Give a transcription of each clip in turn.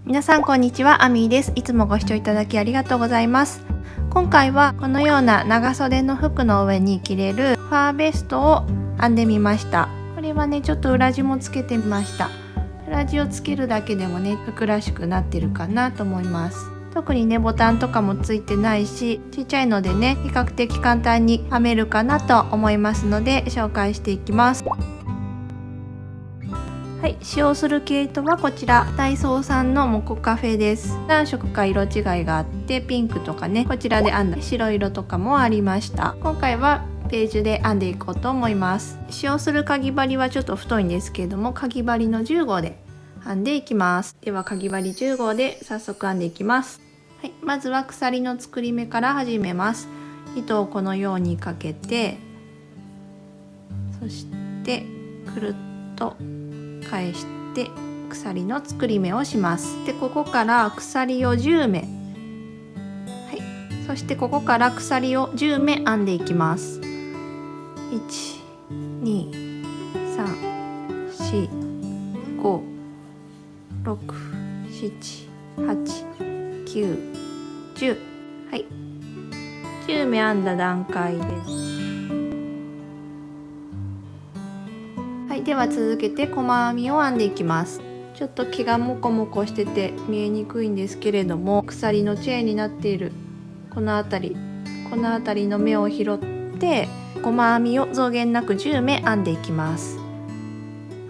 皆さんこんにちは、アミーです。いつもご視聴いただきありがとうございます。今回はこのような長袖の服の上に着れるファーベストを編んでみました。これはね、ちょっと裏地もつけてみました。裏地をつけるだけでもね、服らしくなってるかなと思います。特にね、ボタンとかもついてないし、ちっちゃいのでね、比較的簡単に編めるかなと思いますので紹介していきます。はい、使用する毛糸はこちらダイソーさんのモコカフェです。何色か色違いがあって、ピンクとかね、こちらで編んだ白色とかもありました。今回はページで編んでいこうと思います。使用するかぎ針はちょっと太いんですけれども、かぎ針の10号で編んでいきます。ではかぎ針10号で早速編んでいきます。はい、まずは鎖の作り目から始めます。糸をこのようにかけて、そしてくるっと返して鎖の作り目をします。でここから鎖を10目、はい、そしてここから鎖を10目編んでいきます。12345678910、はい、10目編んだ段階です。はい、では続けて細編みを編んでいきます。ちょっと毛がモコモコしてて見えにくいんですけれども、鎖のチェーンになっているこの辺りの目を拾って細編みを増減なく10目編んでいきます。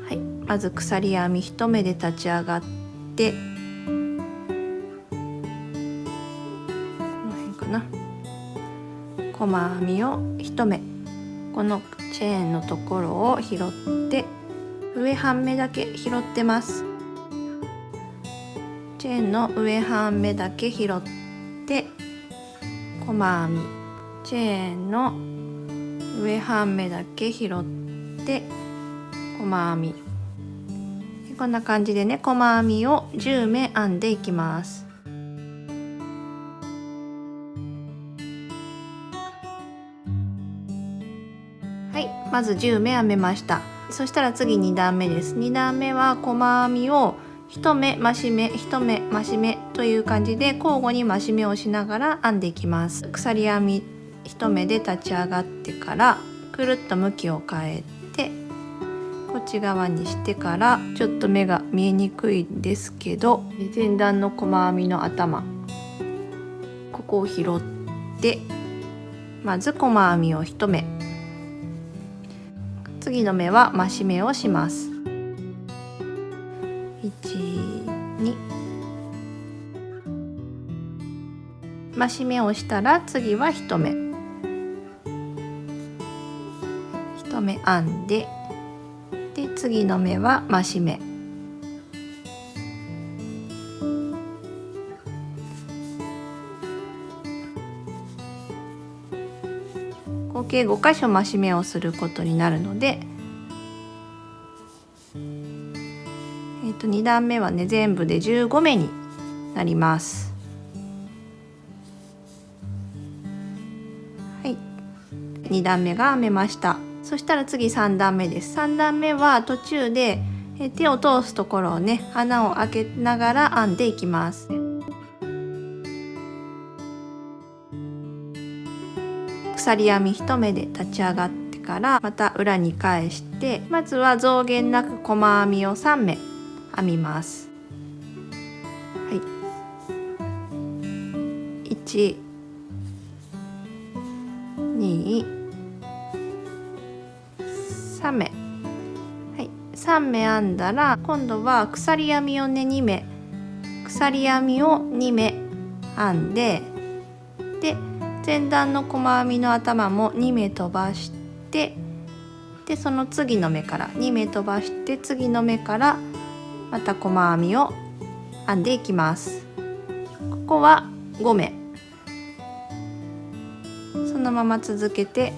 はい、まず鎖編み1目で立ち上がって、この辺かな、細編みを1目、このチェーンのところを拾って上半目だけ拾ってます。チェーンの上半目だけ拾って細編み、チェーンの上半目だけ拾って細編み、こんな感じでね、細編みを10目編んでいきます。はい、まず10目編めました。そしたら次2段目です。2段目は細編みを1目増し目1目増し目という感じで交互に増し目をしながら編んでいきます。鎖編み1目で立ち上がってからくるっと向きを変えてこっち側にしてから、ちょっと目が見えにくいんですけど、前段の細編みの頭、ここを拾ってまず細編みを1目、次の目は増し目をします。1、2、増し目をしたら次は1目、1目編んで、で次の目は増し目、合計5箇所増し目をすることになるので、2段目はね、全部で15目になります。はい、2段目が編めました。そしたら次3段目です。3段目は途中で手を通すところをね、穴を開けながら編んでいきます。鎖編み1目で立ち上がってからまた裏に返して、まずは増減なく細編みを3目編みます。はい、1、2、3目、はい、3目編んだら今度は鎖編みをね2目、鎖編みを2目編んで、で前段の細編みの頭も2目飛ばして、でその次の目から2目飛ばして次の目からまた細編みを編んでいきます。ここは5目、そのまま続けて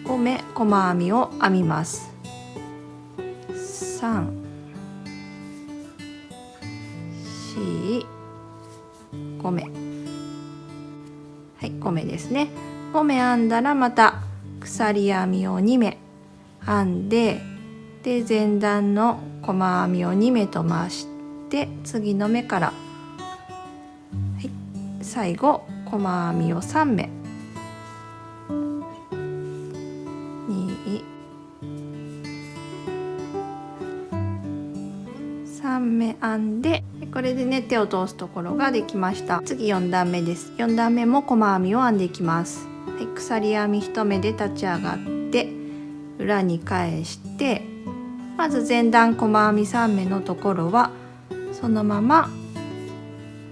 5目細編みを編みます。3、4、5目、はい、5目ですね。5目編んだらまた鎖編みを2目編んで、で前段の細編みを2目飛ばしで次の目から、最後細編みを3目、2、3目編んで、これでね手を通すところができました。次4段目です。4段目も細編みを編んでいきます。鎖編み1目で立ち上がって裏に返して、まず前段細編み3目のところはそのまま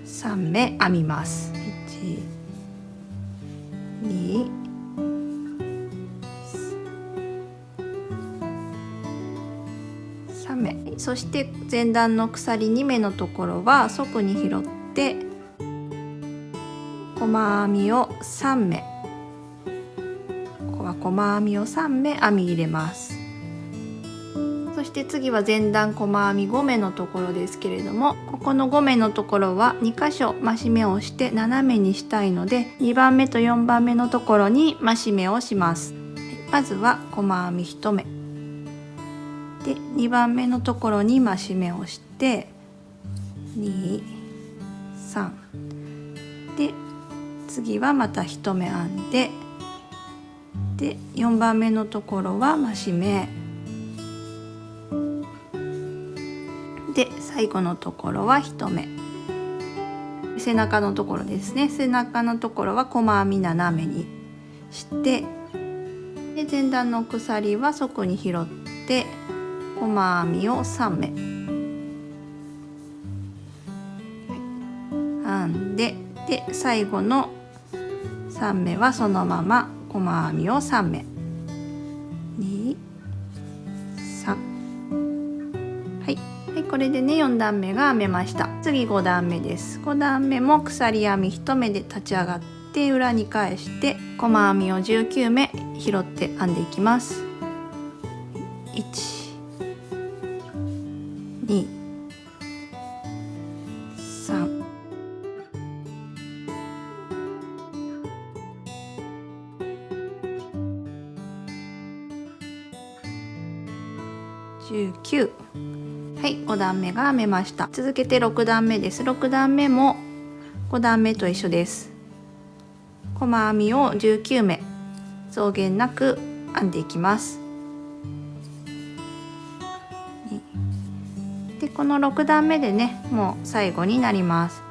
3目編みます。1、2、3目。そして前段の鎖2目のところは側に拾って細編みを3目、ここは細編みを3目編み入れます。そして次は前段細編み5目のところですけれども、ここの5目のところは2箇所増し目をして斜めにしたいので、2番目と4番目のところに増し目をします。まずは細編み1目で2番目のところに増し目をして2、3で、次はまた1目編んで、で4番目のところは増し目で、最後のところは1目、背中のところですね。背中のところは細編み斜めにして、で前段の鎖は側に拾って細編みを3目編んで、で最後の3目はそのまま細編みを3目、2、3、これでね4段目が編めました。次5段目です。5段目も鎖編み1目で立ち上がって裏に返して細編みを19目拾って編んでいきます。1、2、3、19。5段目が編めました。続けて6段目です。6段目も5段目と一緒です。細編みを19目増減なく編んでいきます。でこの6段目でねもう最後になります。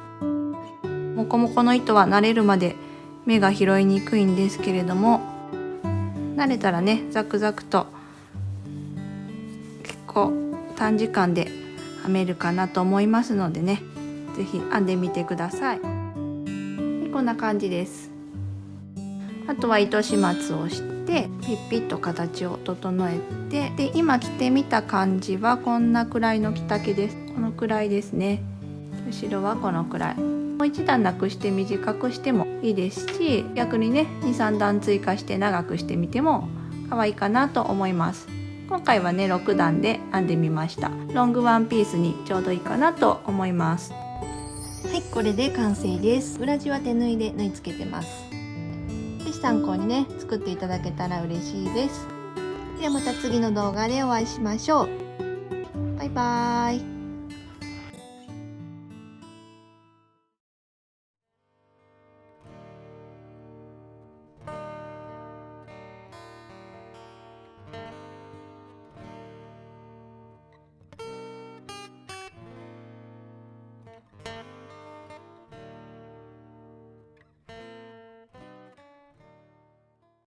モコモコの糸は慣れるまで目が拾いにくいんですけれども、慣れたらねザクザクと結構短時間で編めるかなと思いますのでね、是非編んでみてください。こんな感じです。あとは糸始末をしてピッピッと形を整えて、で今着てみた感じはこんなくらいの着丈です。このくらいですね。後ろはこのくらい。もう一段なくして短くしてもいいですし、逆にね 2,3 段追加して長くしてみても可愛いかなと思います。今回はね6段で編んでみました。ロングワンピースにちょうどいいかなと思います。これで完成です。裏地は手縫いで縫い付けてます。ぜひ参考にね作っていただけたら嬉しいです。ではまた次の動画でお会いしましょう。バイバーイ。